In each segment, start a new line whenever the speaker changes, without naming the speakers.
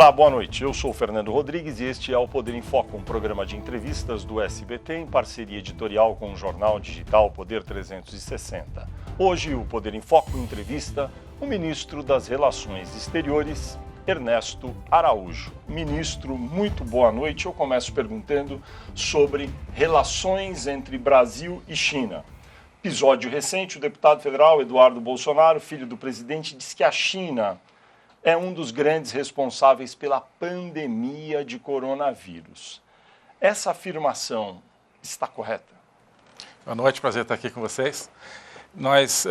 Olá, boa noite. Eu sou o Fernando Rodrigues e este é o Poder em Foco, um programa de entrevistas do SBT em parceria editorial com o jornal digital Poder 360. Hoje, o Poder em Foco entrevista o ministro das Relações Exteriores, Ernesto Araújo. Ministro, muito boa noite. Eu começo perguntando sobre relações entre Brasil e China. Episódio recente, o deputado federal Eduardo Bolsonaro, filho do presidente, disse que a China é um dos grandes responsáveis pela pandemia de coronavírus. Essa afirmação está correta?
Boa noite, prazer estar aqui com vocês. Nós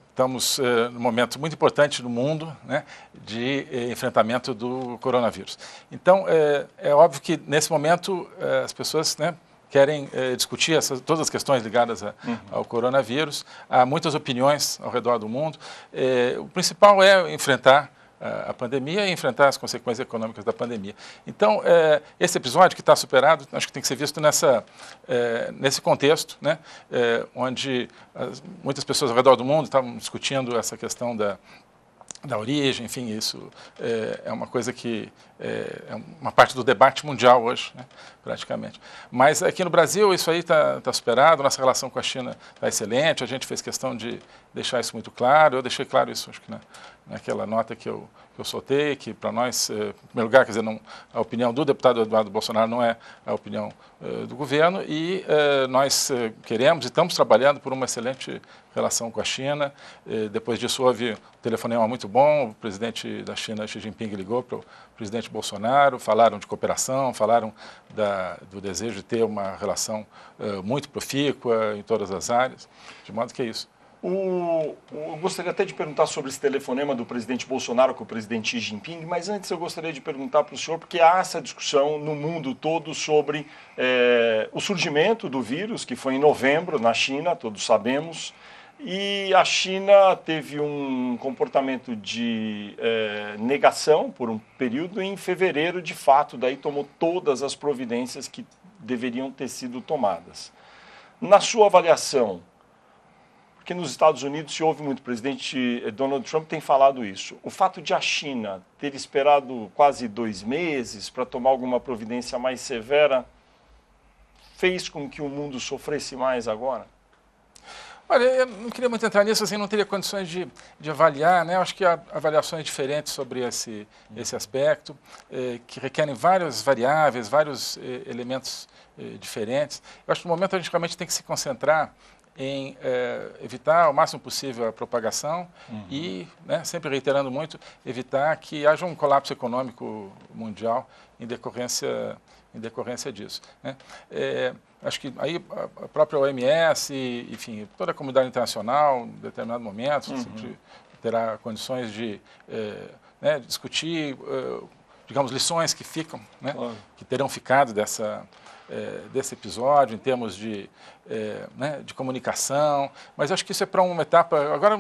estamos num momento muito importante no mundo, né, de enfrentamento do coronavírus. Então, é óbvio que nesse momento as pessoas, né, querem discutir todas as questões ligadas ao coronavírus. Há muitas opiniões ao redor do mundo. O principal é enfrentar a pandemia e enfrentar as consequências econômicas da pandemia. Então, esse episódio que está superado, acho que tem que ser visto nesse contexto, né, onde muitas pessoas ao redor do mundo estavam discutindo essa questão da origem, enfim, isso é uma coisa que é uma parte do debate mundial hoje, né, praticamente. Mas aqui no Brasil isso aí está superado, nossa relação com a China está excelente, a gente fez questão de deixar isso muito claro, eu deixei claro isso, acho que naquela nota que eu soltei, que para nós, em primeiro lugar, quer dizer, a opinião do deputado Eduardo Bolsonaro não é a opinião do governo e nós queremos e estamos trabalhando por uma excelente relação com a China. Depois disso houve um telefonema muito bom, o presidente da China, Xi Jinping, ligou para o presidente Bolsonaro, falaram de cooperação, falaram do desejo de ter uma relação muito profícua em todas as áreas, de modo que é isso.
Eu gostaria até de perguntar sobre esse telefonema do presidente Bolsonaro com o presidente Xi Jinping, mas antes eu gostaria de perguntar para o senhor, porque há essa discussão no mundo todo sobre o surgimento do vírus, que foi em novembro na China, todos sabemos, e a China teve um comportamento de negação por um período e em fevereiro, de fato, daí tomou todas as providências que deveriam ter sido tomadas. Na sua avaliação, porque nos Estados Unidos se ouve muito, o presidente Donald Trump tem falado isso. O fato de a China ter esperado quase 2 meses para tomar alguma providência mais severa fez com que o mundo sofresse mais agora?
Olha, eu não queria muito entrar nisso, assim, não teria condições de avaliar, né? Eu acho que há avaliações diferentes sobre esse aspecto, que requerem várias variáveis, vários elementos diferentes. Eu acho que no momento a gente realmente tem que se concentrar em evitar o máximo possível a propagação e, né, sempre reiterando muito, evitar que haja um colapso econômico mundial em decorrência disso, né? Acho que aí a própria OMS, enfim, toda a comunidade internacional, em determinado momento, sempre terá condições de né, discutir, digamos, lições que ficam, né, que terão ficado desse episódio, em termos né, de comunicação, mas acho que isso é para uma etapa. Agora,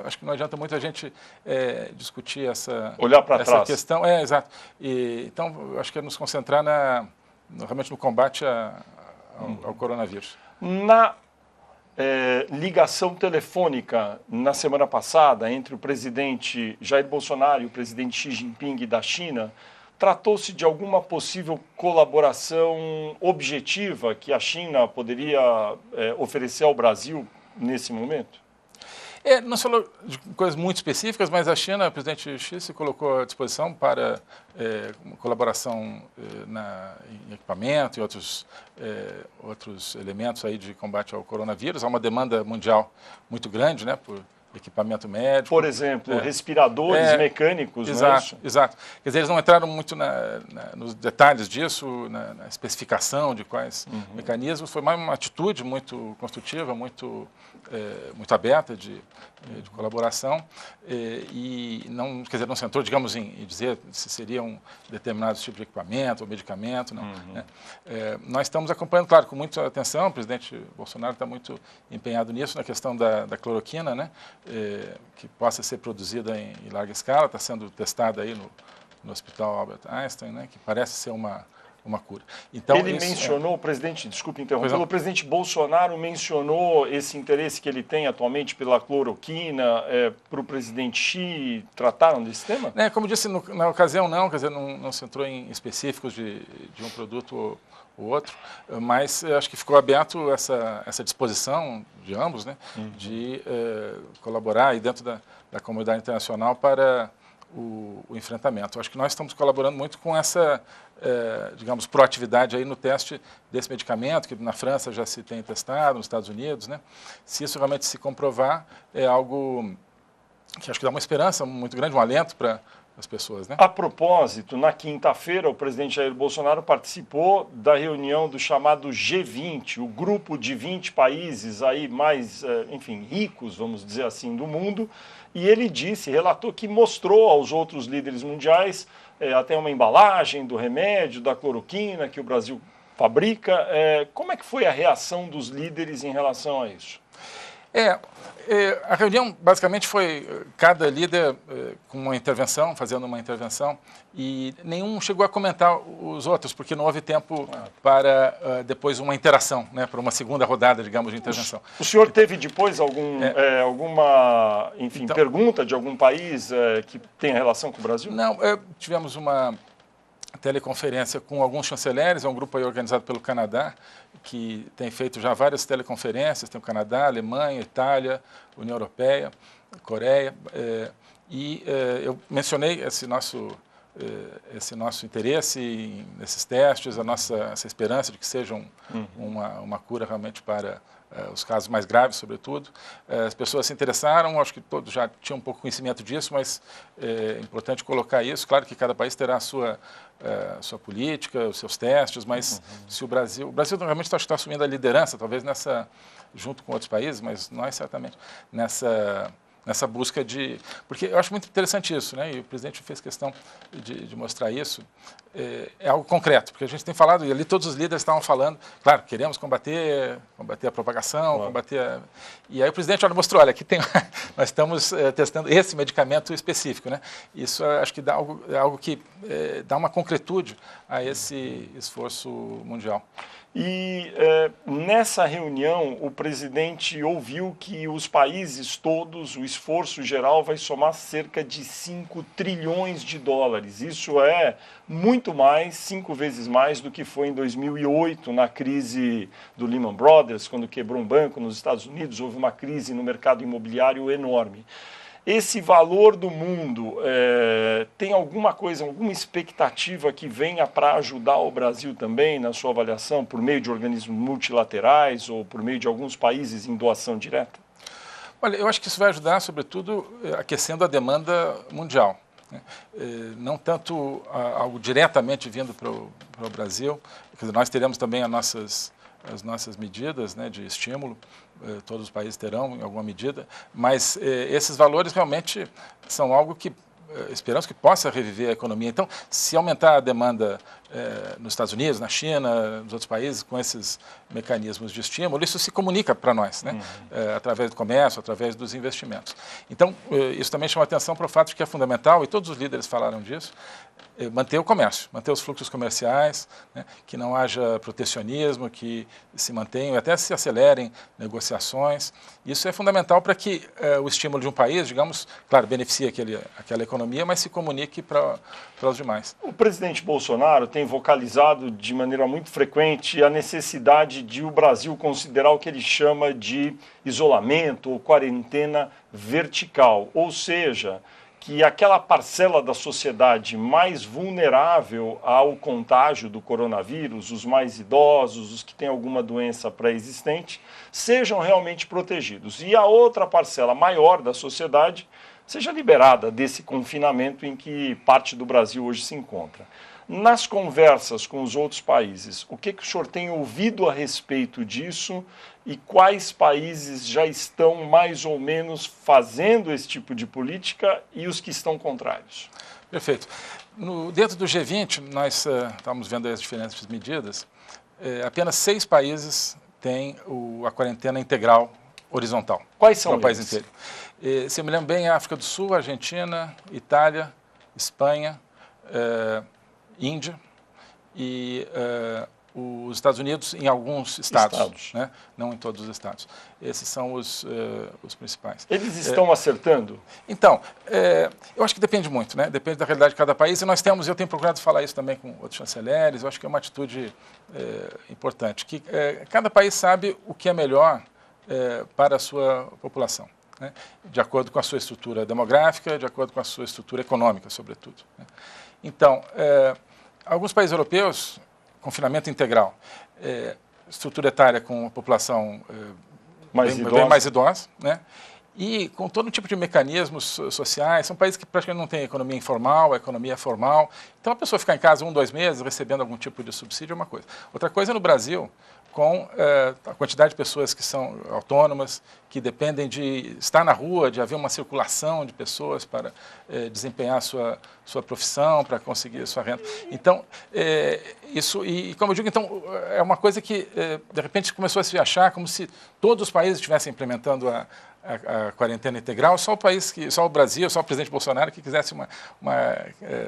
acho que não adianta muito a gente discutir essa questão. Exato. Então, acho que é nos concentrar realmente no combate ao coronavírus.
Na ligação telefônica na semana passada entre o presidente Jair Bolsonaro e o presidente Xi Jinping da China, tratou-se de alguma possível colaboração objetiva que a China poderia oferecer ao Brasil nesse momento?
Não se falou de coisas muito específicas, mas a China, o presidente Xi se colocou à disposição para colaboração em equipamento e outros elementos aí de combate ao coronavírus. Há uma demanda mundial muito grande, né, por equipamento médico.
Por exemplo, respiradores mecânicos,
exato,
não é isso?
Exato. Quer dizer, eles não entraram muito nos detalhes disso, na especificação de quais mecanismos. Foi mais uma atitude muito construtiva, muito aberta de colaboração e não, quer dizer, não se entrou, digamos, em dizer se seria um determinado tipo de equipamento ou medicamento, não. Né? Nós estamos acompanhando, claro, com muita atenção, o presidente Bolsonaro está muito empenhado nisso, na questão da cloroquina, né? Que possa ser produzida em larga escala, está sendo testada aí no Hospital Albert Einstein, né? Que parece ser uma uma cura. Então,
ele mencionou, o presidente, desculpe interromper, o presidente Bolsonaro mencionou esse interesse que ele tem atualmente pela cloroquina para o presidente Xi. Trataram desse tema?
Como disse, na ocasião não, quer dizer, não se entrou em específicos de um produto ou outro, mas acho que ficou aberto essa disposição de ambos, né, de colaborar aí dentro da comunidade internacional para o enfrentamento. Acho que nós estamos colaborando muito com essa, digamos, proatividade aí no teste desse medicamento, que na França já se tem testado, nos Estados Unidos, né? Se isso realmente se comprovar, é algo que acho que dá uma esperança muito grande, um alento para as pessoas, né?
A propósito, na quinta-feira, o presidente Jair Bolsonaro participou da reunião do chamado G20, o grupo de 20 países aí mais, enfim, ricos, vamos dizer assim, do mundo, e ele relatou que mostrou aos outros líderes mundiais até uma embalagem do remédio, da cloroquina que o Brasil fabrica. Como é que foi a reação dos líderes em relação a isso?
A reunião basicamente foi cada líder com uma intervenção, fazendo uma intervenção, e nenhum chegou a comentar os outros, porque não houve tempo para depois uma interação, né, para uma segunda rodada, digamos, de intervenção.
O senhor teve depois alguma, enfim, pergunta de algum país que tenha relação com o Brasil?
Não, tivemos uma teleconferência com alguns chanceleres, é um grupo aí organizado pelo Canadá, que tem feito já várias teleconferências, tem o Canadá, Alemanha, Itália, União Europeia, Coreia, eu mencionei esse nosso interesse nesses testes, essa esperança de que seja uma cura realmente para os casos mais graves, sobretudo. As pessoas se interessaram, acho que todos já tinham um pouco de conhecimento disso, mas é importante colocar isso. Claro que cada país terá a sua política, os seus testes, mas se o Brasil realmente está assumindo a liderança, talvez junto com outros países, mas nós certamente, nessa busca porque eu acho muito interessante isso, né? E o presidente fez questão de mostrar isso. É algo concreto, porque a gente tem falado, e ali todos os líderes estavam falando, claro, queremos combater a propagação, E aí o presidente mostrou, olha, aqui nós estamos testando esse medicamento específico, né? Isso acho que é algo que dá uma concretude a esse esforço mundial.
E nessa reunião, o presidente ouviu que os países todos, o esforço geral vai somar cerca de 5 trilhões de dólares. Isso é muito mais, 5 vezes mais do que foi em 2008, na crise do Lehman Brothers, quando quebrou um banco nos Estados Unidos, houve uma crise no mercado imobiliário enorme. Esse valor do mundo tem alguma expectativa que venha para ajudar o Brasil também, na sua avaliação, por meio de organismos multilaterais ou por meio de alguns países em doação direta?
Olha, eu acho que isso vai ajudar, sobretudo, aquecendo a demanda mundial, né? Não tanto algo diretamente vindo para o Brasil. Quer dizer, nós teremos também as nossas medidas, né, de estímulo, todos os países terão em alguma medida, mas esses valores realmente são algo que esperamos que possa reviver a economia. Então, se aumentar a demanda nos Estados Unidos, na China, nos outros países, com esses mecanismos de estímulo, isso se comunica para nós, né? Através do comércio, através dos investimentos. Então, isso também chama atenção para o fato de que é fundamental, e todos os líderes falaram disso, manter o comércio, manter os fluxos comerciais, né? Que não haja protecionismo, que se mantenham e até se acelerem negociações. Isso é fundamental para que o estímulo de um país, digamos, claro, beneficie aquela economia, mas se comunique para os demais.
O presidente Bolsonaro tem vocalizado de maneira muito frequente a necessidade de o Brasil considerar o que ele chama de isolamento ou quarentena vertical, ou seja, que aquela parcela da sociedade mais vulnerável ao contágio do coronavírus, os mais idosos, os que têm alguma doença pré-existente, sejam realmente protegidos. E a outra parcela maior da sociedade seja liberada desse confinamento em que parte do Brasil hoje se encontra. Nas conversas com os outros países, o que o senhor tem ouvido a respeito disso e quais países já estão mais ou menos fazendo esse tipo de política e os que estão contrários?
Perfeito. Dentro do G20, nós estamos vendo as diferentes medidas, apenas 6 países têm a quarentena integral horizontal.
Quais são
eles? País inteiro. Se eu me lembro bem, a África do Sul, Argentina, Itália, Espanha, Índia e os Estados Unidos em alguns estados. Né? Não em todos os estados. Esses são os principais.
Eles estão acertando?
Então, eu acho que depende muito, né? Depende da realidade de cada país. E eu tenho procurado falar isso também com outros chanceleres, eu acho que é uma atitude importante, que cada país sabe o que é melhor para a sua população, né? De acordo com a sua estrutura demográfica, de acordo com a sua estrutura econômica, sobretudo, né? Então, alguns países europeus, confinamento integral, estrutura etária com a população bem mais idosa, né? E com todo tipo de mecanismos sociais, são países que praticamente não têm economia informal, a economia formal. Então, a pessoa ficar em casa 1, 2 meses recebendo algum tipo de subsídio é uma coisa. Outra coisa é no Brasil, com a quantidade de pessoas que são autônomas, que dependem de estar na rua, de haver uma circulação de pessoas para desempenhar a sua profissão, para conseguir a sua renda. Então, isso, e como eu digo, então, é uma coisa que, de repente, começou a se achar como se todos os países estivessem implementando a quarentena integral, só o Brasil, só o presidente Bolsonaro que quisesse uma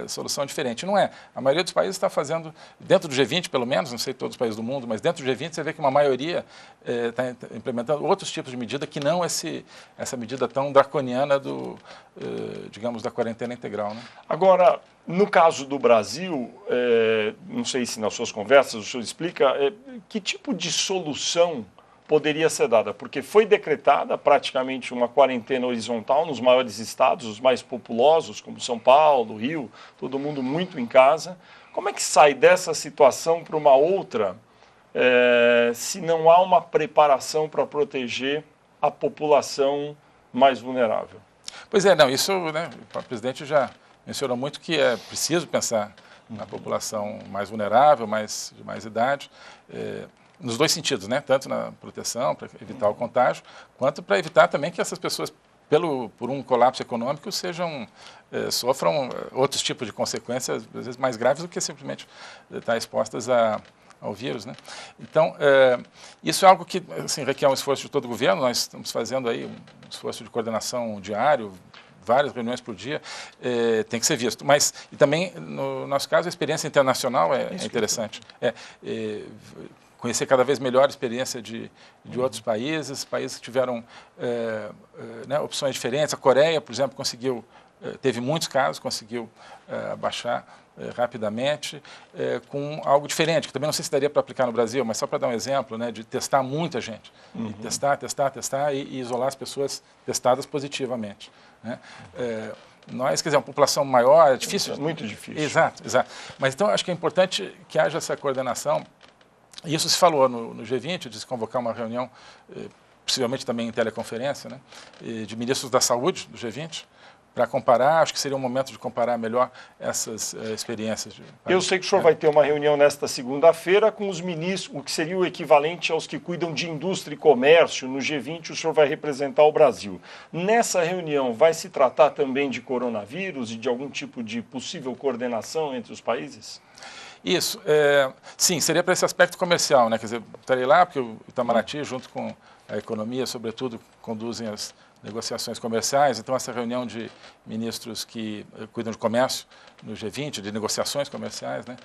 solução diferente. Não é. A maioria dos países está fazendo, dentro do G20 pelo menos, não sei todos os países do mundo, mas dentro do G20 você vê que uma maioria está implementando outros tipos de medida que não essa medida tão draconiana digamos, da quarentena integral, né?
Agora, no caso do Brasil, não sei se nas suas conversas o senhor explica, que tipo de solução poderia ser dada, porque foi decretada praticamente uma quarentena horizontal nos maiores estados, os mais populosos, como São Paulo, Rio, todo mundo muito em casa. Como é que sai dessa situação para uma outra, se não há uma preparação para proteger a população mais vulnerável?
Pois é, não, isso, né, o presidente já mencionou muito que é preciso pensar na população mais vulnerável, de mais idade, nos dois sentidos, né? Tanto na proteção, para evitar o contágio, quanto para evitar também que essas pessoas, por um colapso econômico, sofram outros tipos de consequências, às vezes mais graves do que simplesmente estar expostas ao vírus, né? Então, isso é algo que assim, requer um esforço de todo o governo. Nós estamos fazendo aí um esforço de coordenação diário, várias reuniões por dia, tem que ser visto. Mas, e também, no nosso caso, a experiência internacional é interessante. Conhecer cada vez melhor a experiência de outros países que tiveram opções diferentes. A Coreia, por exemplo, teve muitos casos, conseguiu abaixar rapidamente, com algo diferente, que também não sei se daria para aplicar no Brasil, mas só para dar um exemplo, né, de testar muita gente. E testar e isolar as pessoas testadas positivamente, né? Nós, quer dizer, uma população maior, é difícil.
Muito difícil.
Exato. Mas então acho que é importante que haja essa coordenação. E isso se falou no G20, de se convocar uma reunião, possivelmente também em teleconferência, né, de ministros da saúde do G20, para comparar. Acho que seria um momento de comparar melhor essas experiências.
Eu sei que o senhor vai ter uma reunião nesta segunda-feira com os ministros, o que seria o equivalente aos que cuidam de indústria e comércio. No G20 o senhor vai representar o Brasil. Nessa reunião vai se tratar também de coronavírus e de algum tipo de possível coordenação entre os países?
Isso, sim, seria para esse aspecto comercial, né? Quer dizer, estarei lá porque o Itamaraty, junto com a economia, sobretudo, conduzem as negociações comerciais. Então, essa reunião de ministros que cuidam de comércio no G20, de negociações comerciais, né?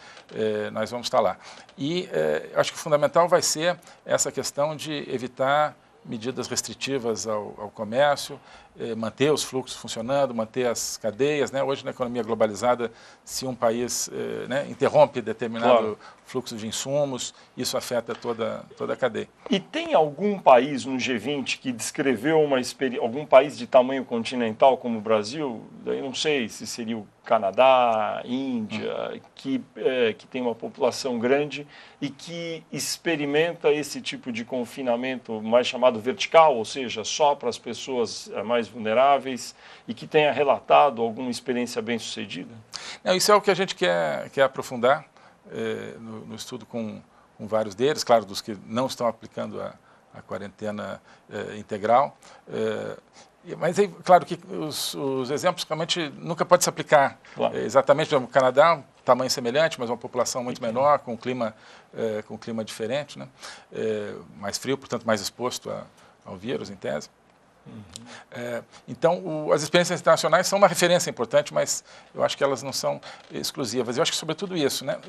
Nós vamos estar lá. E acho que o fundamental vai ser essa questão de evitar medidas restritivas ao comércio, manter os fluxos funcionando, manter as cadeias, né? Hoje, na economia globalizada, se um país interrompe determinado fluxo de insumos, isso afeta toda a cadeia.
E tem algum país no G20 que descreveu algum país de tamanho continental como o Brasil? Eu não sei se seria o Canadá, Índia, que tem uma população grande e que experimenta esse tipo de confinamento mais chamado vertical, ou seja, só para as pessoas mais vulneráveis, e que tenha relatado alguma experiência bem-sucedida?
Não, isso é o que a gente quer aprofundar no estudo com vários deles, claro, dos que não estão aplicando a quarentena integral. Mas é claro que os exemplos realmente nunca podem se aplicar exatamente. No Canadá, tamanho semelhante, mas uma população muito menor, com um clima diferente, né? Mais frio, portanto mais exposto ao vírus, em tese. Então, as experiências internacionais são uma referência importante, mas eu acho que elas não são exclusivas. Eu acho que, sobretudo, isso, né,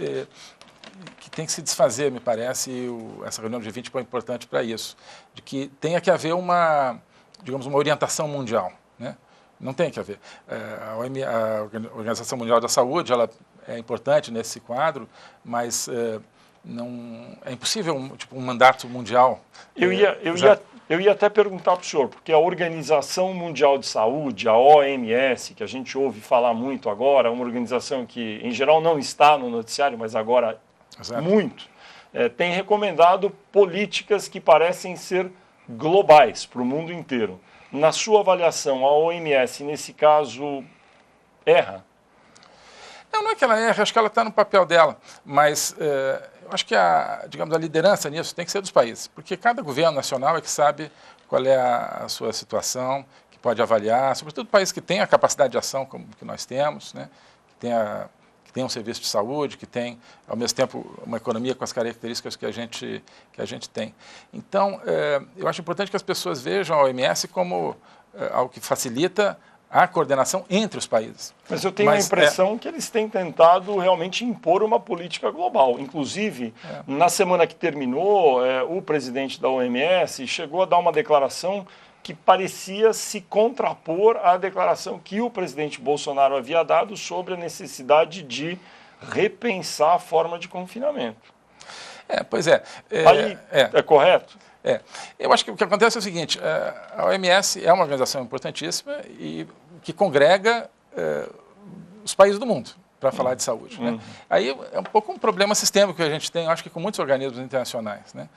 que tem que se desfazer, me parece, e essa reunião do G20 foi importante para isso, de que tenha que haver digamos, uma orientação mundial, né? Não tem que haver. A Organização Mundial da Saúde, ela é importante nesse quadro, mas não é impossível um mandato mundial.
Eu ia até perguntar para o senhor, porque a Organização Mundial de Saúde, a OMS, que a gente ouve falar muito agora, uma organização que, em geral, não está no noticiário, mas agora muito, tem recomendado políticas que parecem ser globais para o mundo inteiro. Na sua avaliação, a OMS, nesse caso, erra?
Não é que ela erra, acho que ela está no papel dela, mas eu acho que digamos, a liderança nisso tem que ser dos países, porque cada governo nacional é que sabe qual é a sua situação, que pode avaliar, sobretudo países que têm a capacidade de ação como que nós temos, né, que tem um serviço de saúde, que tem, ao mesmo tempo, uma economia com as características que a gente tem. Então, eu acho importante que as pessoas vejam a OMS como algo que facilita a coordenação entre os países.
Mas eu tenho a impressão que eles têm tentado realmente impor uma política global. Inclusive, na semana que terminou, o presidente da OMS chegou a dar uma declaração que parecia se contrapor à declaração que o presidente Bolsonaro havia dado sobre a necessidade de repensar a forma de confinamento.
Pois é.
É correto?
Eu acho que o que acontece é o seguinte, a OMS é uma organização importantíssima e que congrega os países do mundo para falar de saúde. Né? Aí é um pouco um problema sistêmico que a gente tem, eu acho que com muitos organismos internacionais. Né?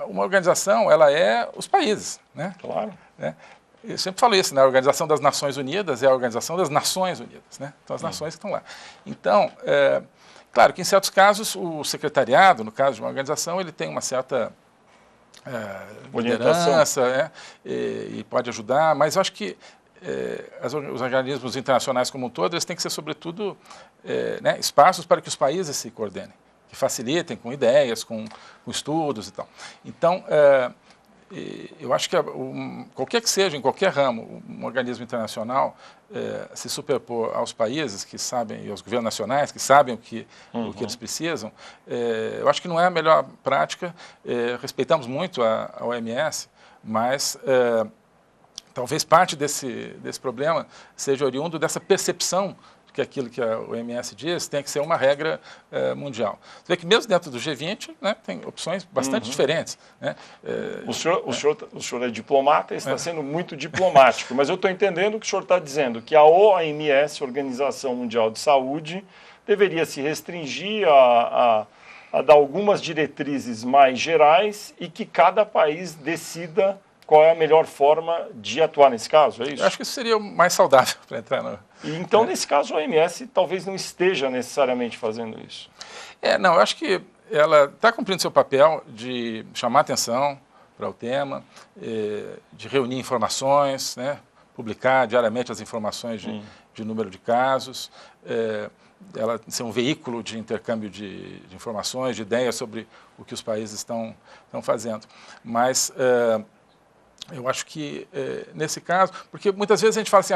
Uma organização, ela é os países. Né?
Claro.
Né? Eu sempre falo isso, né? A Organização das Nações Unidas é a Organização das Nações Unidas. Né? Então, as nações que estão lá. Então, claro que em certos casos o secretariado, no caso de uma organização, ele tem uma certa liderança e pode ajudar, mas eu acho que os organismos internacionais como um todo, eles têm que ser, sobretudo, espaços para que os países se coordenem, que facilitem com ideias, com estudos e tal. Então, eu acho que qualquer que seja, em qualquer ramo, um organismo internacional se superpor aos países que sabem, e aos governos nacionais que sabem o que eles precisam, eu acho que não é a melhor prática. Respeitamos muito a OMS, mas talvez parte desse problema seja oriundo dessa percepção que aquilo que a OMS diz tem que ser uma regra mundial. Você vê que mesmo dentro do G20, né, tem opções bastante diferentes. Né?
O senhor é diplomata e está sendo muito diplomático, mas eu estou entendendo que o senhor está dizendo que a OMS, Organização Mundial de Saúde, deveria se restringir a dar algumas diretrizes mais gerais e que cada país decida qual é a melhor forma de atuar nesse caso, é isso?
Eu acho que isso seria o mais saudável para entrar no...
E então, nesse caso, a OMS talvez não esteja necessariamente fazendo isso.
Não, eu acho que ela está cumprindo seu papel de chamar atenção para o tema, de reunir informações, né, publicar diariamente as informações de número de casos, ela ser um veículo de intercâmbio de informações, de ideias sobre o que os países estão fazendo. Mas... eu acho que, nesse caso, porque muitas vezes a gente fala assim,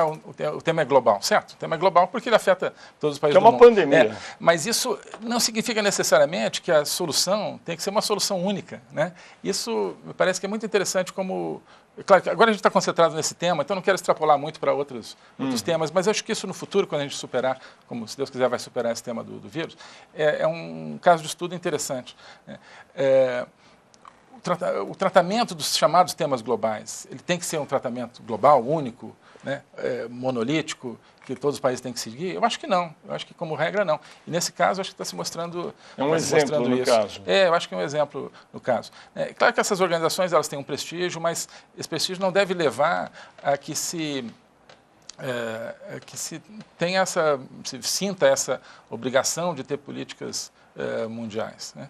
o tema é global, certo? O tema é global porque ele afeta todos os países do mundo.
É uma pandemia.
Mas isso não significa necessariamente que a solução tem que ser uma solução única. Né? Isso me parece que é muito interessante como... Claro que agora a gente está concentrado nesse tema, então não quero extrapolar muito para outros temas, mas eu acho que isso no futuro, quando a gente superar, como se Deus quiser vai superar esse tema do vírus, é um caso de estudo interessante. Né? O tratamento dos chamados temas globais, ele tem que ser um tratamento global, único, né, monolítico, que todos os países têm que seguir? Eu acho que não. Eu acho que, como regra, não. E, nesse caso, acho que está se mostrando
um exemplo no caso.
Eu acho que é um exemplo no caso. Claro que essas organizações elas têm um prestígio, mas esse prestígio não deve levar a que se sinta essa obrigação de ter políticas mundiais. Né?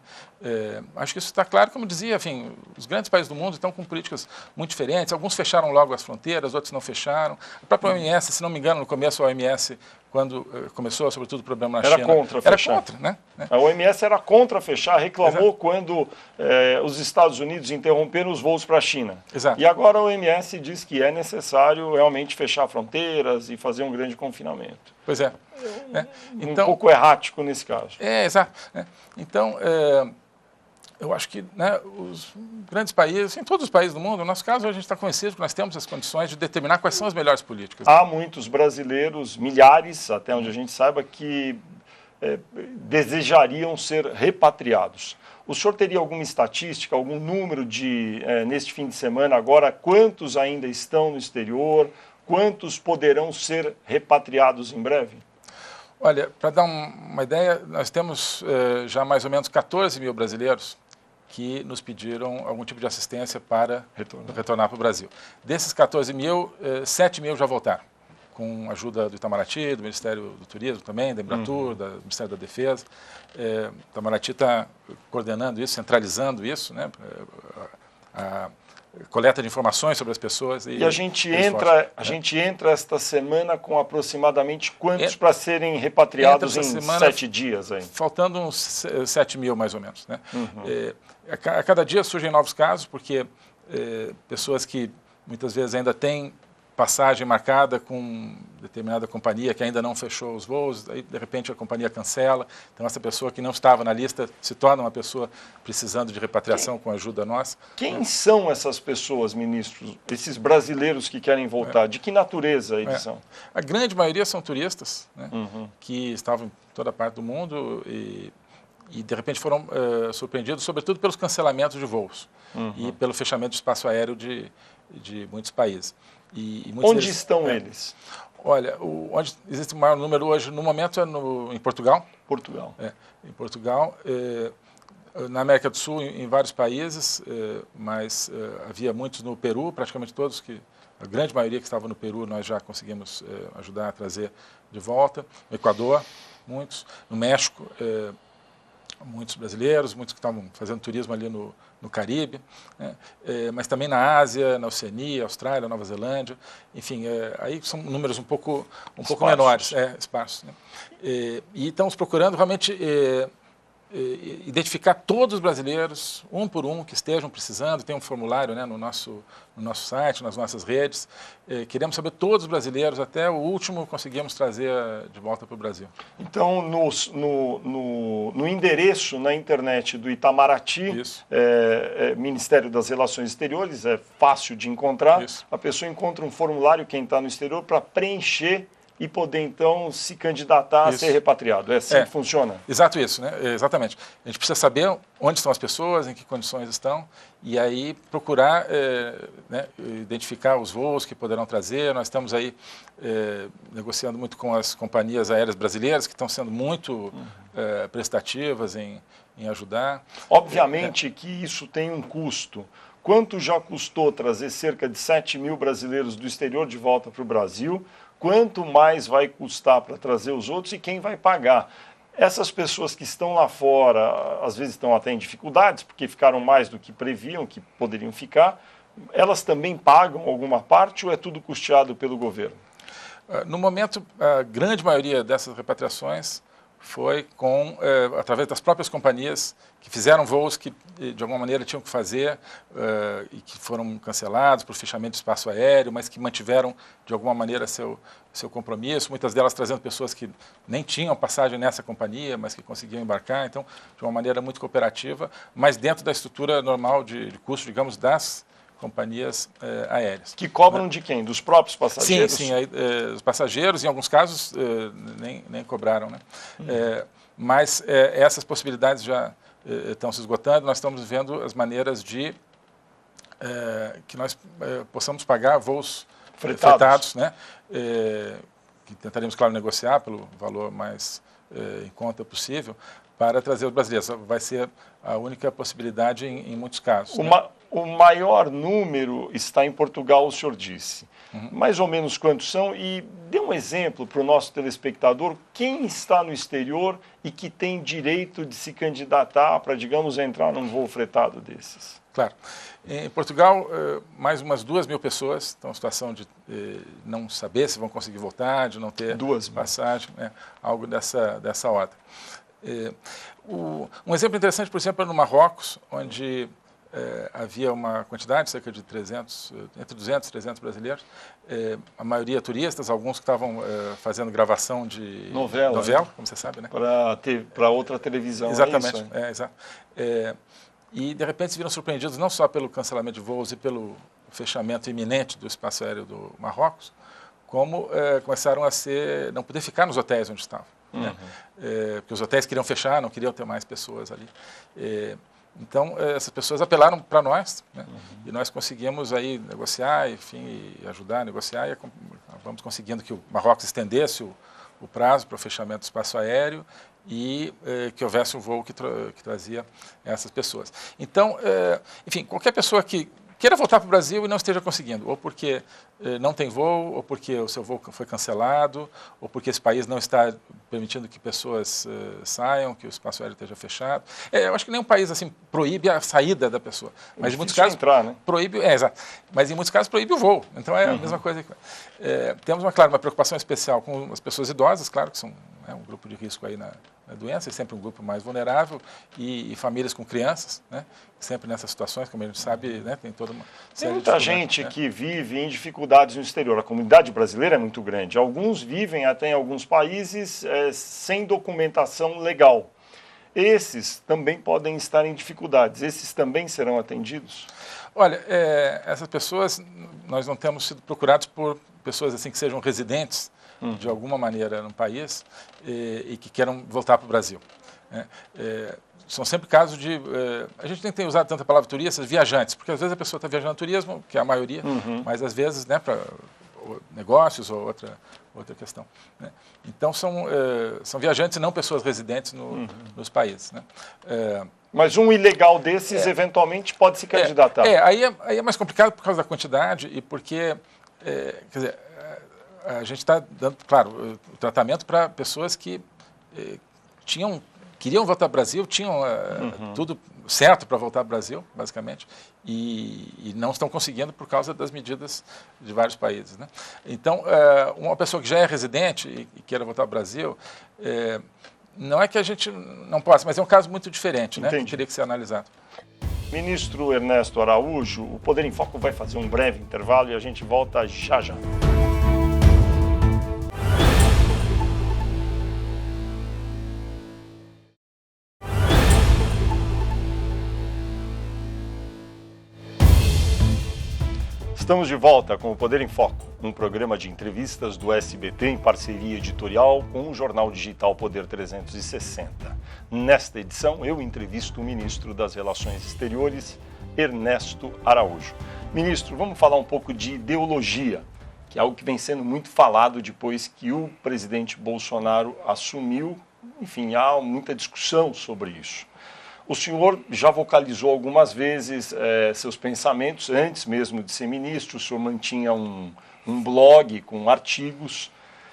Acho que isso está claro, como dizia, enfim, os grandes países do mundo estão com políticas muito diferentes, alguns fecharam logo as fronteiras, outros não fecharam. A própria OMS, se não me engano, no começo a OMS quando começou, sobretudo, o problema na
Era
China.
Contra fechar.
Era contra, né?
A OMS era contra fechar, reclamou
Exato.
quando os Estados Unidos interromperam os voos para a China.
Exato.
E agora a OMS diz que é necessário realmente fechar fronteiras e fazer um grande confinamento.
Pois é.
Um pouco errático nesse caso.
Exato. Então, eu acho que, né, os grandes países, em todos os países do mundo, no nosso caso, a gente está convencido que nós temos as condições de determinar quais são as melhores políticas.
Há muitos brasileiros, milhares, até onde a gente saiba, que desejariam ser repatriados. O senhor teria alguma estatística, algum número de, neste fim de semana agora, quantos ainda estão no exterior, quantos poderão ser repatriados em breve?
Olha, para dar uma ideia, nós temos já mais ou menos 14 mil brasileiros que nos pediram algum tipo de assistência para retornar para o Brasil. Desses 14 mil, 7 mil já voltaram, com ajuda do Itamaraty, do Ministério do Turismo também, da Embratur, do Ministério da Defesa. O Itamaraty está coordenando isso, centralizando isso, né? A coleta de informações sobre as pessoas.
E a gente entra esta semana com aproximadamente quantos para serem repatriados em 7 dias? Aí?
Faltando uns 7 mil, mais ou menos. Né? A cada dia surgem novos casos, porque pessoas que muitas vezes ainda têm passagem marcada com determinada companhia que ainda não fechou os voos, aí de repente a companhia cancela, então essa pessoa que não estava na lista se torna uma pessoa precisando de repatriação com ajuda nossa.
Quem são essas pessoas, ministros, esses brasileiros que querem voltar? De que natureza eles são?
A grande maioria são turistas, né, que estavam em toda parte do mundo e de repente foram surpreendidos, sobretudo pelos cancelamentos de voos e pelo fechamento do espaço aéreo de muitos países.
Onde estão eles?
Olha, onde existe o maior número hoje, no momento, é em Portugal.
Portugal.
Em Portugal. Na América do Sul, em vários países, mas havia muitos no Peru, praticamente todos, a grande maioria que estava no Peru, nós já conseguimos ajudar a trazer de volta. No Equador, muitos. No México, muitos brasileiros, muitos que estavam fazendo turismo ali no Caribe, né? Mas também na Ásia, na Oceania, Austrália, Nova Zelândia, enfim, aí são números um pouco menores, esparsos. Né? E estamos procurando realmente identificar todos os brasileiros, um por um, que estejam precisando. Tem um formulário, né, no nosso site, nas nossas redes. Queremos saber todos os brasileiros, até o último conseguimos trazer de volta para o Brasil.
Então, no endereço na internet do Itamaraty, Ministério das Relações Exteriores, é fácil de encontrar. Isso. A pessoa encontra um formulário, quem está no exterior, para preencher e poder, então, se candidatar a ser repatriado. É assim que funciona?
Exato isso, né? Exatamente. A gente precisa saber onde estão as pessoas, em que condições estão, e aí procurar identificar os voos que poderão trazer. Nós estamos aí negociando muito com as companhias aéreas brasileiras, que estão sendo muito prestativas em ajudar.
Obviamente que isso tem um custo. Quanto já custou trazer cerca de 7 mil brasileiros do exterior de volta para o Brasil? Quanto mais vai custar para trazer os outros e quem vai pagar? Essas pessoas que estão lá fora, às vezes estão até em dificuldades, porque ficaram mais do que previam, que poderiam ficar, elas também pagam alguma parte ou é tudo custeado pelo governo?
No momento, a grande maioria dessas repatriações foi através das próprias companhias que fizeram voos que, de alguma maneira, tinham que fazer e que foram cancelados por fechamento de espaço aéreo, mas que mantiveram, de alguma maneira, seu compromisso, muitas delas trazendo pessoas que nem tinham passagem nessa companhia, mas que conseguiam embarcar, então, de uma maneira muito cooperativa, mas dentro da estrutura normal de custo, digamos, das companhias aéreas.
Que cobram de quem? Dos próprios passageiros?
Sim, os passageiros, em alguns casos, nem cobraram, né? Mas essas possibilidades já estão se esgotando. Nós estamos vendo as maneiras de que nós possamos pagar voos fretados, né? Que tentaremos, claro, negociar pelo valor mais em conta possível, para trazer os brasileiros. Vai ser a única possibilidade em muitos casos.
O maior número está em Portugal, o senhor disse. Mais ou menos quantos são? E dê um exemplo para o nosso telespectador, quem está no exterior e que tem direito de se candidatar para, digamos, entrar num voo fretado desses.
Claro. Em Portugal, mais umas 2.000 pessoas estão em situação de não saber se vão conseguir voltar, de não ter passagem, algo dessa ordem. Um exemplo interessante, por exemplo, é no Marrocos, onde havia uma quantidade, cerca de 300, entre 200 e 300 brasileiros, a maioria turistas, alguns que estavam fazendo gravação de novela, como você sabe, né?
Para outra televisão.
Exatamente, exato. E, de repente, se viram surpreendidos não só pelo cancelamento de voos e pelo fechamento iminente do espaço aéreo do Marrocos, como começaram a não poder ficar nos hotéis onde estavam. Uhum. Né? Porque os hotéis queriam fechar, não queriam ter mais pessoas ali. Então, essas pessoas apelaram para nós, né? Uhum. E nós conseguimos aí negociar, enfim, e ajudar a negociar, e vamos conseguindo que o Marrocos estendesse o prazo para o fechamento do espaço aéreo e que houvesse um voo que trazia essas pessoas. Então, enfim, qualquer pessoa que queira voltar para o Brasil e não esteja conseguindo, ou porque não tem voo, ou porque o seu voo foi cancelado, ou porque esse país não está permitindo que pessoas saiam, que o espaço aéreo esteja fechado. Eu acho que nenhum país assim proíbe a saída da pessoa, mas em muitos casos
entrar, né?
Proíbe, exato. Mas em muitos casos proíbe o voo. Então é a mesma coisa. Temos uma preocupação especial com as pessoas idosas, claro que são um grupo de risco aí na doença, é sempre um grupo mais vulnerável, e famílias com crianças, né? Sempre nessas situações, como a gente sabe, né? Tem toda uma série de
muita gente que vive em dificuldades no exterior. A comunidade brasileira é muito grande. Alguns vivem até em alguns países sem documentação legal. Esses também podem estar em dificuldades. Esses também serão atendidos?
Olha, essas pessoas, nós não temos sido procurados por pessoas assim que sejam residentes de alguma maneira no país e que queiram voltar para o Brasil. São sempre casos de... a gente nem tem usado tanta palavra turistas, viajantes, porque às vezes a pessoa está viajando turismo, que é a maioria, mas às vezes, né, para negócios ou outra questão, né? Então são viajantes e não pessoas residentes nos países, né?
Mas um ilegal desses eventualmente pode se candidatar.
Aí é mais complicado por causa da quantidade e porque, quer dizer, a gente está dando, claro, o tratamento para pessoas que queriam voltar ao Brasil, tinham tudo certo para voltar ao Brasil, basicamente, e não estão conseguindo por causa das medidas de vários países, né? Então, uma pessoa que já é residente e queira voltar ao Brasil, não é que a gente não possa, mas é um caso muito diferente, né? Que teria que ser analisado.
Ministro Ernesto Araújo, o Poder em Foco vai fazer um breve intervalo e a gente volta já já. Estamos de volta com o Poder em Foco, um programa de entrevistas do SBT em parceria editorial com o jornal digital Poder 360. Nesta edição, eu entrevisto o ministro das Relações Exteriores, Ernesto Araújo. Ministro, vamos falar um pouco de ideologia, que é algo que vem sendo muito falado depois que o presidente Bolsonaro assumiu. Enfim, há muita discussão sobre isso. O senhor já vocalizou algumas vezes seus pensamentos, antes mesmo de ser ministro. O senhor mantinha um blog com artigos.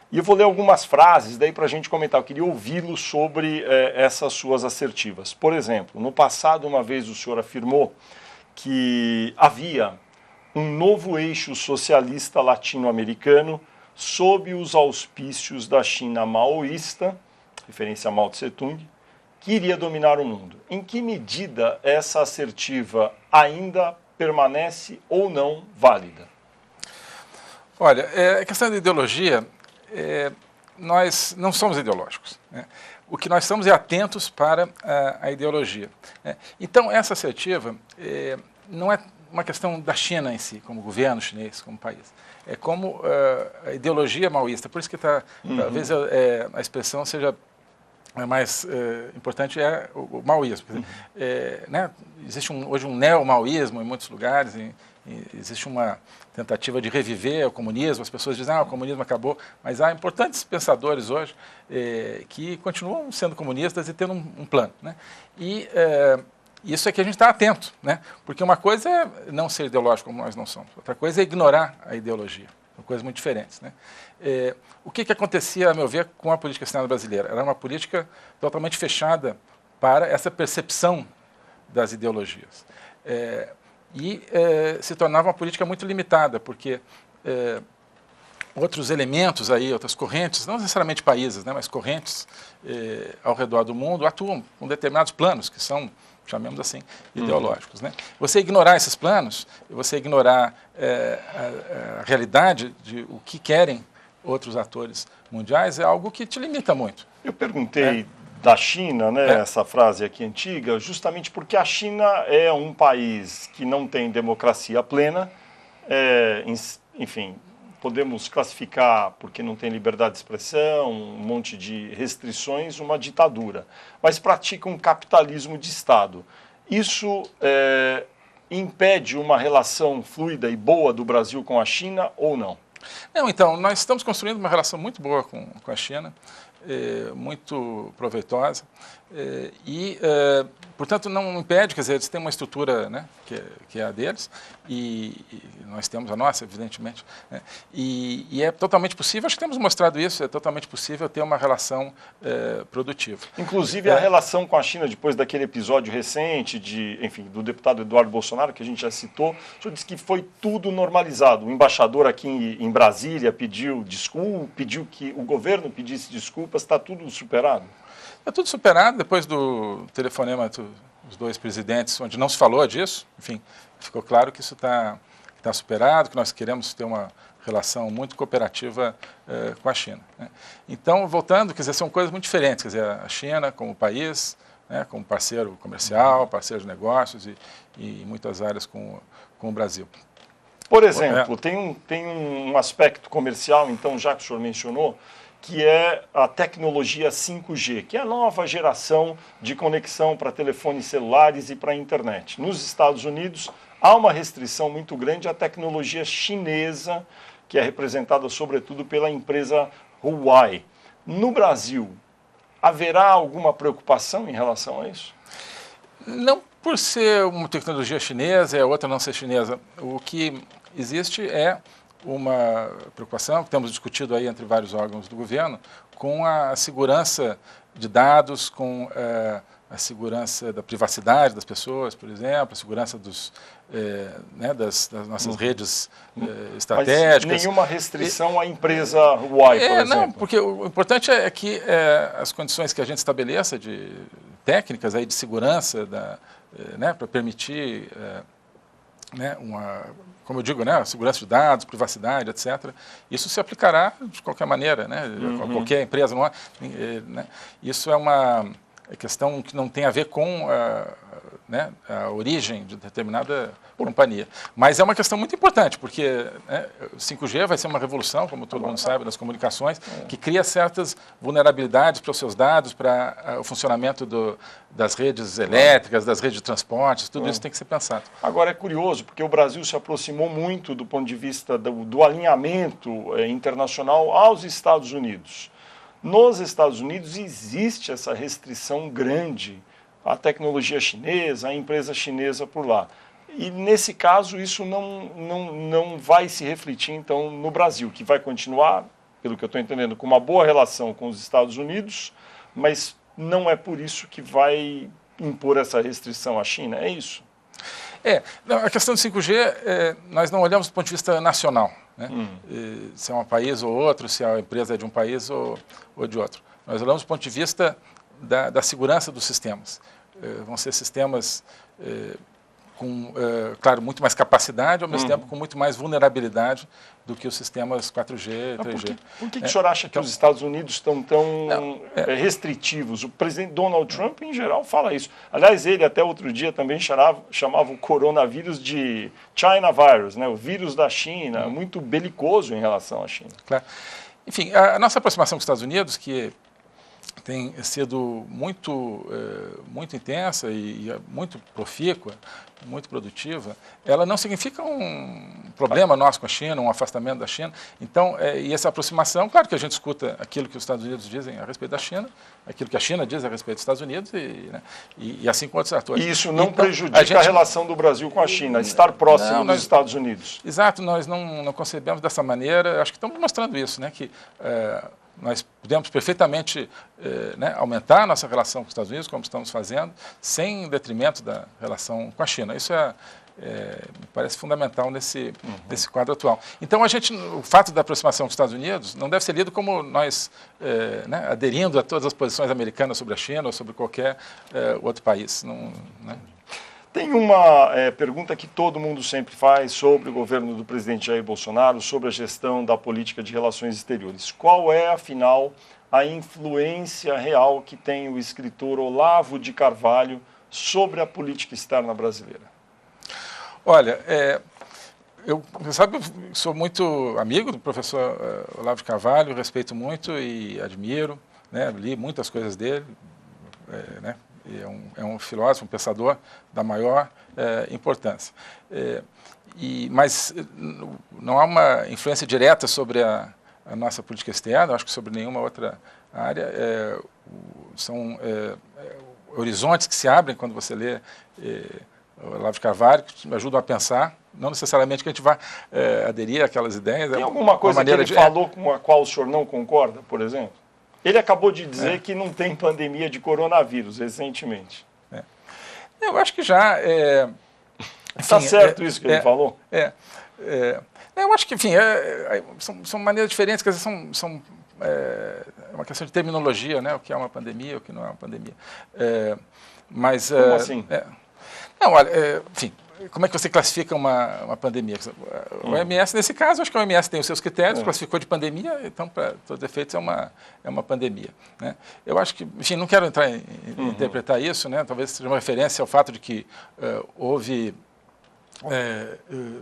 E eu vou ler algumas frases daí para a gente comentar. Eu queria ouvi-lo sobre essas suas assertivas. Por exemplo, no passado, uma vez o senhor afirmou que havia um novo eixo socialista latino-americano sob os auspícios da China maoísta, referência a Mao Tse-tung, que iria dominar o mundo. Em que medida essa assertiva ainda permanece ou não válida?
Olha, a questão da ideologia, nós não somos ideológicos, né? O que nós estamos é atentos para a ideologia, né? Então, essa assertiva não é uma questão da China em si, como governo chinês, como país. É como a ideologia maoísta. Por isso que talvez a expressão seja... mais importante é o maoísmo. Né? Existe hoje um neo-maoísmo em muitos lugares, existe uma tentativa de reviver o comunismo. As pessoas dizem, o comunismo acabou, mas há importantes pensadores hoje que continuam sendo comunistas e tendo um plano, né? E isso é que a gente está atento, né? Porque uma coisa é não ser ideológico como nós não somos, outra coisa é ignorar a ideologia. São coisas muito diferentes, né? O que acontecia, a meu ver, com a política externa brasileira? Era uma política totalmente fechada para essa percepção das ideologias. Se tornava uma política muito limitada, porque outros elementos aí, outras correntes, não necessariamente países, né, mas correntes ao redor do mundo atuam com determinados planos que são, chamemos assim, ideológicos. Né? Você ignorar esses planos, você ignorar a realidade de o que querem outros atores mundiais é algo que te limita muito.
Eu perguntei da China, né, essa frase aqui antiga, justamente porque a China é um país que não tem democracia plena, enfim, podemos classificar, porque não tem liberdade de expressão, um monte de restrições, uma ditadura, mas pratica um capitalismo de Estado. Isso impede uma relação fluida e boa do Brasil com a China ou não?
Não, então, nós estamos construindo uma relação muito boa com a China, muito proveitosa, portanto, não impede, quer dizer, eles têm uma estrutura, né, que é a deles, e nós temos a nossa, evidentemente, né, e é totalmente possível, acho que temos mostrado isso, é totalmente possível ter uma relação produtiva.
Inclusive, a relação com a China, depois daquele episódio recente, do deputado Eduardo Bolsonaro, que a gente já citou, o senhor disse que foi tudo normalizado. O embaixador aqui em Brasília pediu desculpa, pediu que o governo pedisse desculpas, está tudo superado?
Está tudo superado depois do telefonema dos dois presidentes, onde não se falou disso. Enfim, ficou claro que isso está superado, que nós queremos ter uma relação muito cooperativa com a China. Né? Então, voltando, quer dizer, são coisas muito diferentes. Quer dizer, a China como país, né, como parceiro comercial, parceiro de negócios e em muitas áreas com o Brasil.
Por exemplo, tem um aspecto comercial, então, já que o senhor mencionou, que é a tecnologia 5G, que é a nova geração de conexão para telefones celulares e para a internet. Nos Estados Unidos, há uma restrição muito grande à tecnologia chinesa, que é representada sobretudo pela empresa Huawei. No Brasil, haverá alguma preocupação em relação a isso?
Não por ser uma tecnologia chinesa e a outra não ser chinesa. O que existe é uma preocupação que temos discutido aí entre vários órgãos do governo com a segurança de dados, com a segurança da privacidade das pessoas, por exemplo, a segurança das nossas redes estratégicas.
Mas nenhuma restrição à empresa Huawei, por exemplo?
Não, porque o importante é que as condições que a gente estabeleça de técnicas aí de segurança para permitir como eu digo, né, segurança de dados, privacidade, etc. Isso se aplicará de qualquer maneira, né, a qualquer empresa. Não é, né, isso é uma questão que não tem a ver com a origem de determinada companhia. Mas é uma questão muito importante, porque o 5G vai ser uma revolução, como todo mundo sabe, das comunicações, que cria certas vulnerabilidades para os seus dados, para o funcionamento das redes elétricas, das redes de transportes, tudo isso tem que ser pensado.
Agora é curioso, porque o Brasil se aproximou muito do ponto de vista do alinhamento internacional aos Estados Unidos. Nos Estados Unidos existe essa restrição grande à tecnologia chinesa, à empresa chinesa por lá. E, nesse caso, isso não vai se refletir, então, no Brasil, que vai continuar, pelo que eu estou entendendo, com uma boa relação com os Estados Unidos, mas não é por isso que vai impor essa restrição à China, é isso?
A questão do 5G, nós não olhamos do ponto de vista nacional, né? Se é um país ou outro, se a empresa é de um país ou de outro. Nós olhamos do ponto de vista da segurança dos sistemas. Vão ser sistemas com, claro, muito mais capacidade, ao mesmo tempo com muito mais vulnerabilidade do que os sistemas 4G e 3G.
Por que o senhor acha que os Estados Unidos estão tão restritivos? O presidente Donald Trump, em geral, fala isso. Aliás, ele até outro dia também chamava o coronavírus de China virus, né? O vírus da China, muito belicoso em relação à China.
Claro. Enfim, a nossa aproximação com os Estados Unidos, que tem sido muito intensa e muito profícua, muito produtiva, ela não significa um problema nosso com a China, um afastamento da China. Então, e essa aproximação, claro que a gente escuta aquilo que os Estados Unidos dizem a respeito da China, aquilo que a China diz a respeito dos Estados Unidos e assim com outros atores.
E isso não prejudica a relação do Brasil com a China, estar próximo dos Estados Unidos.
Exato, nós não concebemos dessa maneira, acho que estamos mostrando isso, né, que nós podemos perfeitamente aumentar a nossa relação com os Estados Unidos, como estamos fazendo, sem detrimento da relação com a China. Isso me parece fundamental nesse quadro atual. Então, o fato da aproximação com os Estados Unidos não deve ser lido como nós aderindo a todas as posições americanas sobre a China ou sobre qualquer outro país. Não, né?
Tem uma pergunta que todo mundo sempre faz sobre o governo do presidente Jair Bolsonaro, sobre a gestão da política de relações exteriores. Qual é, afinal, a influência real que tem o escritor Olavo de Carvalho sobre a política externa brasileira?
Olha, você sabe, eu sou muito amigo do professor Olavo de Carvalho, respeito muito e admiro, né, li muitas coisas dele, né, é um filósofo, um pensador da maior importância. Mas não há uma influência direta sobre a nossa política externa, acho que sobre nenhuma outra área. São horizontes que se abrem quando você lê Olavo de Carvalho, que me ajudam a pensar, não necessariamente que a gente vá aderir àquelas ideias.
Tem alguma coisa que ele falou com a qual o senhor não concorda, por exemplo? Ele acabou de dizer que não tem pandemia de coronavírus recentemente.
Eu acho que já...
Está certo isso que ele falou?
Eu acho que, enfim, são maneiras diferentes, quer dizer, é uma questão de terminologia, né? O que é uma pandemia, o que não é uma pandemia.
Como assim?
Não, olha, enfim, como é que você classifica uma pandemia? O OMS, nesse caso, acho que a OMS tem os seus critérios, classificou de pandemia, então, para todos os efeitos, é uma pandemia. Né? Eu acho que, enfim, não quero entrar em interpretar isso, né? Talvez seja uma referência ao fato de que houve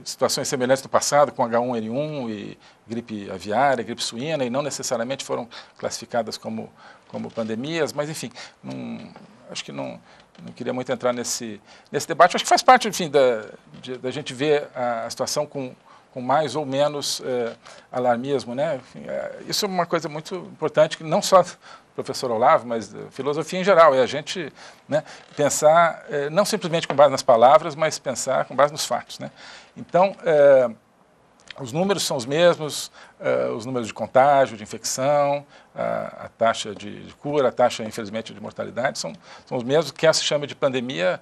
situações semelhantes no passado, com H1N1 e gripe aviária, gripe suína, e não necessariamente foram classificadas como pandemias, mas, enfim, acho que não queria muito entrar nesse debate. Acho que faz parte, enfim, da gente ver a situação com mais ou menos alarmismo, né? Enfim, isso é uma coisa muito importante, que não só do professor Olavo, mas da filosofia em geral, é a gente, né, pensar não simplesmente com base nas palavras, mas pensar com base nos fatos, né? Então, os números são os mesmos, os números de contágio, de infecção, a taxa de cura, a taxa, infelizmente, de mortalidade, são os mesmos, quer se chame de pandemia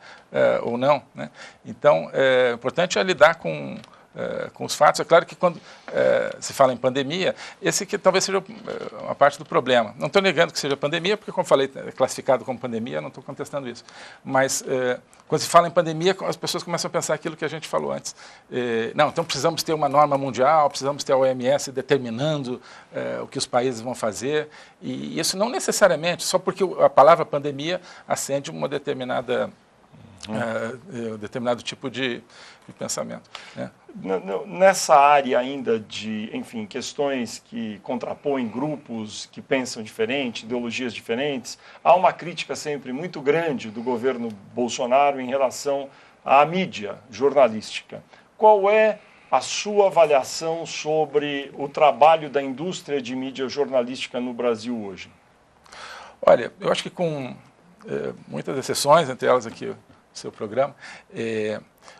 ou não, né? Então, o importante é lidar com os fatos. É claro que quando se fala em pandemia, esse que talvez seja uma parte do problema. Não estou negando que seja pandemia, porque, como falei, é classificado como pandemia, não estou contestando isso. Mas, quando se fala em pandemia, as pessoas começam a pensar aquilo que a gente falou antes. Não, então precisamos ter uma norma mundial, precisamos ter a OMS determinando o que os países vão fazer. E isso não necessariamente, só porque a palavra pandemia acende uma determinado tipo de pensamento, né?
Nessa área ainda de, enfim, questões que contrapõem grupos que pensam diferente, ideologias diferentes, há uma crítica sempre muito grande do governo Bolsonaro em relação à mídia jornalística. Qual é a sua avaliação sobre o trabalho da indústria de mídia jornalística no Brasil hoje?
Olha, eu acho que com muitas exceções, entre elas aqui o seu programa,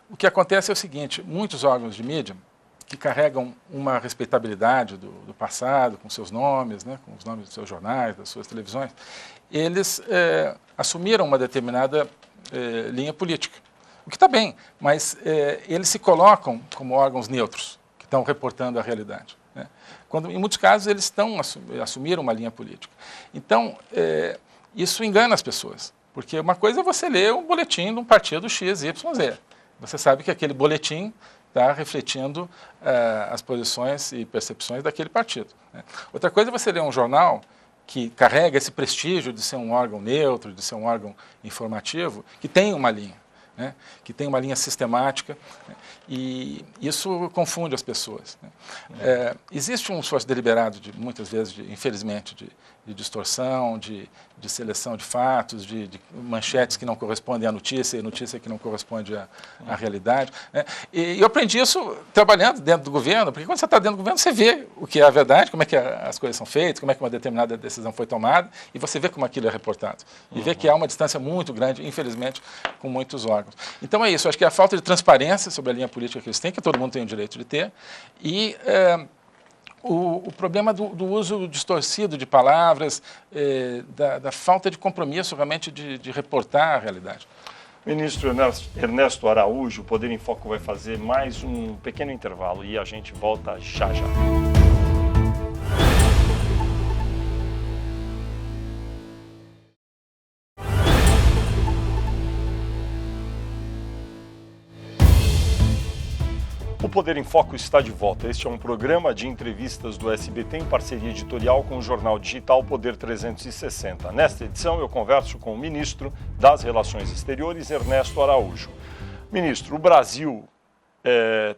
o que acontece é o seguinte: muitos órgãos de mídia que carregam uma respeitabilidade do passado, com seus nomes, né, com os nomes dos seus jornais, das suas televisões, eles assumiram uma determinada linha política. O que está bem, mas eles se colocam como órgãos neutros, que estão reportando a realidade, né? Quando, em muitos casos, eles assumiram uma linha política. Então, isso engana as pessoas, porque uma coisa é você ler um boletim de um partido XYZ. Você sabe que aquele boletim está refletindo as posições e percepções daquele partido, né? Outra coisa é você ler um jornal que carrega esse prestígio de ser um órgão neutro, de ser um órgão informativo, que tem uma linha, né? Que tem uma linha sistemática, né? E isso confunde as pessoas, né? Existe um esforço deliberado, muitas vezes, infelizmente, de distorção, de seleção de fatos, de manchetes que não correspondem à notícia e notícia que não corresponde à realidade, né? E eu aprendi isso trabalhando dentro do governo, porque quando você está dentro do governo, você vê o que é a verdade, como é que as coisas são feitas, como é que uma determinada decisão foi tomada, e você vê como aquilo é reportado. E vê que há uma distância muito grande, infelizmente, com muitos órgãos. Então é isso, acho que é a falta de transparência sobre a linha política que eles têm, que todo mundo tem o direito de ter, e o problema do uso distorcido de palavras, da falta de compromisso realmente de reportar a realidade.
Ministro Ernesto Araújo, o Poder em Foco vai fazer mais um pequeno intervalo e a gente volta já já. O Poder em Foco está de volta. Este é um programa de entrevistas do SBT em parceria editorial com o jornal digital Poder 360. Nesta edição eu converso com o ministro das Relações Exteriores, Ernesto Araújo. Ministro, o Brasil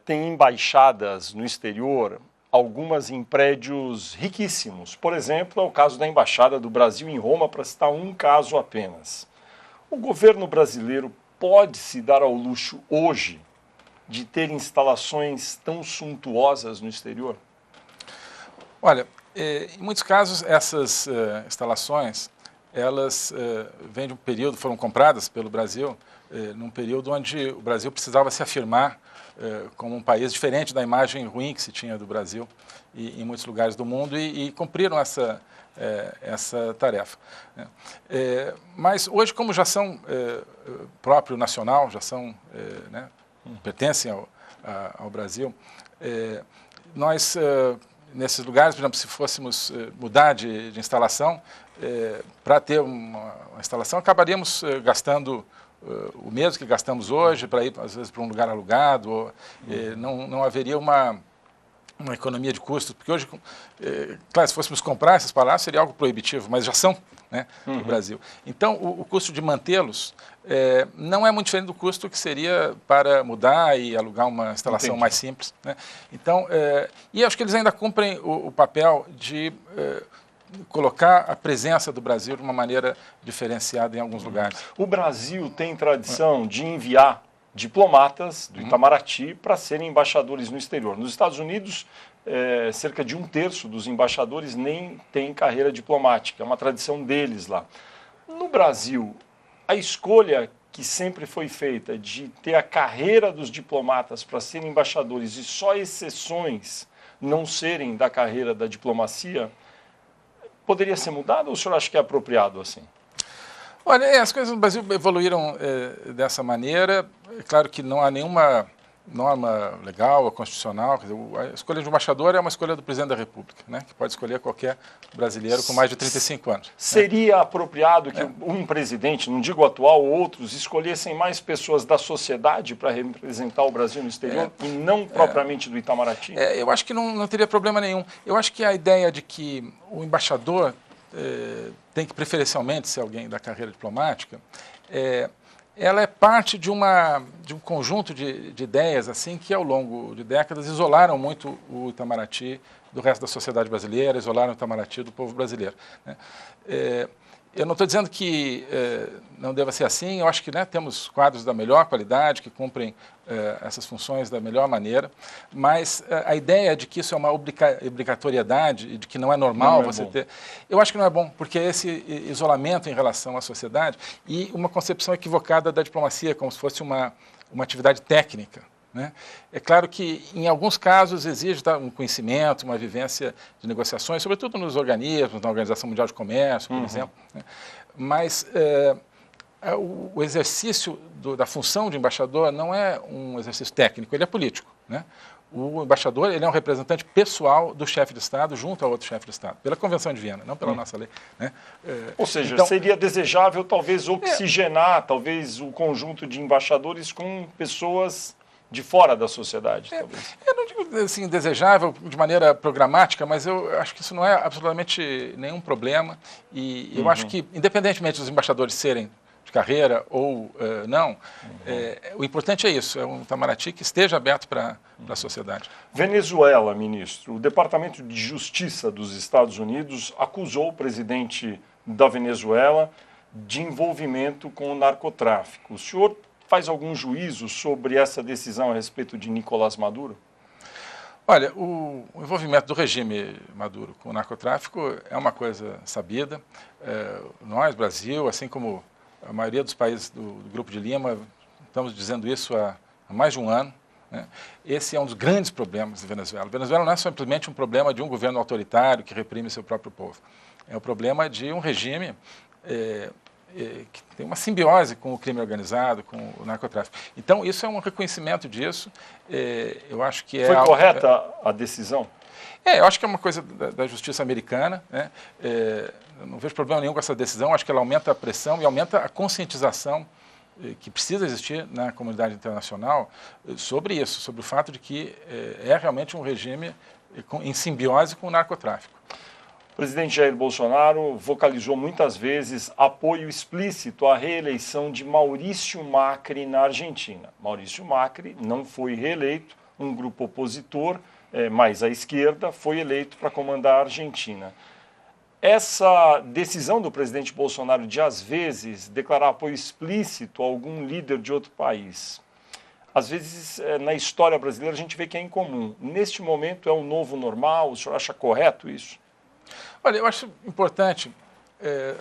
tem embaixadas no exterior, algumas em prédios riquíssimos. Por exemplo, é o caso da Embaixada do Brasil em Roma, para citar um caso apenas. O governo brasileiro pode se dar ao luxo hoje de ter instalações tão suntuosas no exterior?
Olha, em muitos casos essas instalações, elas vêm de um período, foram compradas pelo Brasil, num período onde o Brasil precisava se afirmar como um país diferente da imagem ruim que se tinha do Brasil em muitos lugares do mundo e cumpriram essa tarefa. Mas hoje, como já são próprio nacional, já são, pertencem ao Brasil, nós, nesses lugares, por exemplo, se fôssemos mudar de instalação, para ter uma instalação, acabaríamos gastando o mesmo que gastamos hoje para ir, às vezes, para um lugar alugado, ou, não haveria uma economia de custos, porque hoje, claro, se fôssemos comprar esses palácios seria algo proibitivo, mas já são, no Brasil. Então, o custo de mantê-los não é muito diferente do custo que seria para mudar e alugar uma instalação mais simples. Então, e acho que eles ainda cumprem o papel de colocar a presença do Brasil de uma maneira diferenciada em alguns lugares.
O Brasil tem tradição de enviar diplomatas do Itamaraty para serem embaixadores no exterior. Nos Estados Unidos, cerca de 1/3 dos embaixadores nem tem carreira diplomática, é uma tradição deles lá. No Brasil, a escolha que sempre foi feita de ter a carreira dos diplomatas para serem embaixadores e só exceções não serem da carreira da diplomacia, poderia ser mudada ou o senhor acha que é apropriado assim?
Olha, as coisas no Brasil evoluíram dessa maneira. É claro que não há nenhuma norma legal ou constitucional. Quer dizer, a escolha de um embaixador é uma escolha do presidente da República, que pode escolher qualquer brasileiro com mais de 35 anos.
Seria apropriado que um presidente, não digo atual, ou outros, escolhessem mais pessoas da sociedade para representar o Brasil no exterior e não propriamente do Itamaraty?
Eu acho que não teria problema nenhum. Eu acho que a ideia de que o embaixador tem que preferencialmente ser alguém da carreira diplomática, ela é parte de um conjunto de ideias assim que ao longo de décadas isolaram muito o Itamaraty do resto da sociedade brasileira, isolaram o Itamaraty do povo brasileiro. Eu não estou dizendo que não deva ser assim, eu acho que temos quadros da melhor qualidade, que cumprem essas funções da melhor maneira, mas a ideia de que isso é uma obrigatoriedade e de que não é normal você ter, eu acho que não é bom, porque é esse isolamento em relação à sociedade e uma concepção equivocada da diplomacia, como se fosse uma atividade técnica. É claro que, em alguns casos, exige um conhecimento, uma vivência de negociações, sobretudo nos organismos, na Organização Mundial de Comércio, por exemplo. Mas o exercício da função de embaixador não é um exercício técnico, ele é político. O embaixador ele é um representante pessoal do chefe de Estado junto ao outro chefe de Estado, pela Convenção de Viena, não pela nossa lei.
Ou seja, então, seria desejável talvez oxigenar talvez o conjunto de embaixadores com pessoas de fora da sociedade, talvez.
Eu não digo assim, desejável de maneira programática, mas eu acho que isso não é absolutamente nenhum problema. E eu acho que, independentemente dos embaixadores serem de carreira ou não, o importante é isso, é um Itamaraty que esteja aberto para a sociedade.
Venezuela, ministro. O Departamento de Justiça dos Estados Unidos acusou o presidente da Venezuela de envolvimento com o narcotráfico. O senhor faz algum juízo sobre essa decisão a respeito de Nicolás Maduro?
Olha, o envolvimento do regime Maduro com o narcotráfico é uma coisa sabida. Nós, Brasil, assim como a maioria dos países do Grupo de Lima, estamos dizendo isso há mais de um ano. né? Esse é um dos grandes problemas da Venezuela. A Venezuela não é simplesmente um problema de um governo autoritário que reprime seu próprio povo. É o problema de um regime que tem uma simbiose com o crime organizado, com o narcotráfico. Então, isso é um reconhecimento disso. Eu acho que
Foi correta a decisão?
Eu acho que é uma coisa da justiça americana, né? Eu não vejo problema nenhum com essa decisão. Acho que ela aumenta a pressão e aumenta a conscientização que precisa existir na comunidade internacional sobre isso, sobre o fato de que é realmente um regime em simbiose com o narcotráfico.
O presidente Jair Bolsonaro vocalizou muitas vezes apoio explícito à reeleição de Maurício Macri na Argentina. Maurício Macri não foi reeleito, um grupo opositor, mais à esquerda, foi eleito para comandar a Argentina. Essa decisão do presidente Bolsonaro de, às vezes, declarar apoio explícito a algum líder de outro país, às vezes, na história brasileira, a gente vê que é incomum. Neste momento, é o novo normal? O senhor acha correto isso?
Olha, eu acho importante,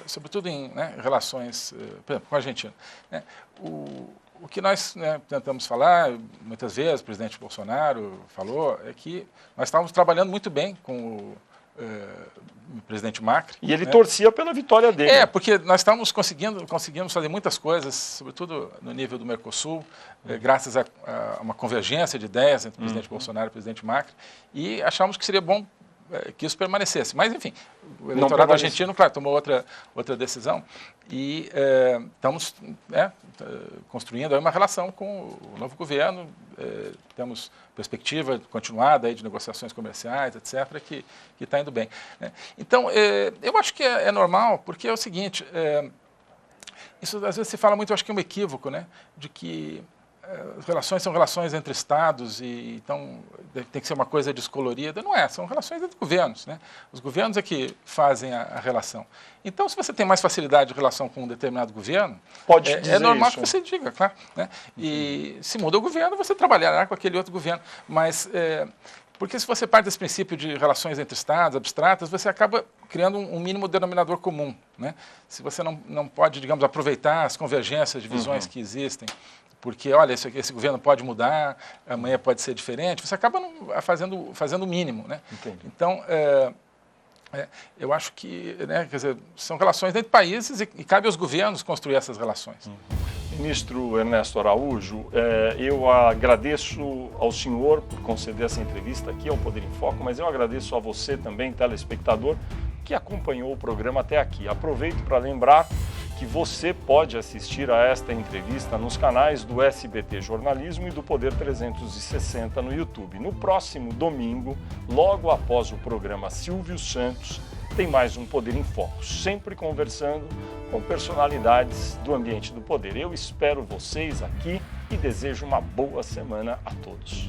sobretudo em relações, por exemplo, com a Argentina, né, o que nós tentamos falar, muitas vezes, o presidente Bolsonaro falou, é que nós estávamos trabalhando muito bem com o presidente Macri.
E ele torcia pela vitória dele.
Porque nós estávamos conseguimos fazer muitas coisas, sobretudo no nível do Mercosul, graças a uma convergência de ideias entre o presidente Bolsonaro e o presidente Macri, e achamos que seria bom que isso permanecesse. Mas, enfim, o eleitorado argentino, claro, tomou outra decisão e estamos construindo aí uma relação com o novo governo, temos perspectiva continuada aí de negociações comerciais, etc., que está indo bem. Né? Então, eu acho que é normal, porque é o seguinte, isso às vezes se fala muito, eu acho que é um equívoco, né, de que as relações são relações entre estados e então tem que ser uma coisa descolorida. Não é, são relações entre governos, né? Os governos é que fazem a relação. Então, se você tem mais facilidade de relação com um determinado governo, é normal isso, que você diga, claro. Né? E se muda o governo, você trabalhará com aquele outro governo. Mas, porque se você parte desse princípio de relações entre estados, abstratas, você acaba criando um mínimo denominador comum. Né? Se você não pode, digamos, aproveitar as convergências de visões que existem, porque, olha, esse governo pode mudar, amanhã pode ser diferente, você acaba fazendo o mínimo. Né? Então, eu acho que quer dizer, são relações entre países e cabe aos governos construir essas relações.
Ministro Ernesto Araújo, eu agradeço ao senhor por conceder essa entrevista aqui ao Poder em Foco, mas eu agradeço a você também, telespectador, que acompanhou o programa até aqui. Aproveito para lembrar que você pode assistir a esta entrevista nos canais do SBT Jornalismo e do Poder 360 no YouTube. No próximo domingo, logo após o programa Silvio Santos, tem mais um Poder em Foco, sempre conversando com personalidades do ambiente do poder. Eu espero vocês aqui e desejo uma boa semana a todos.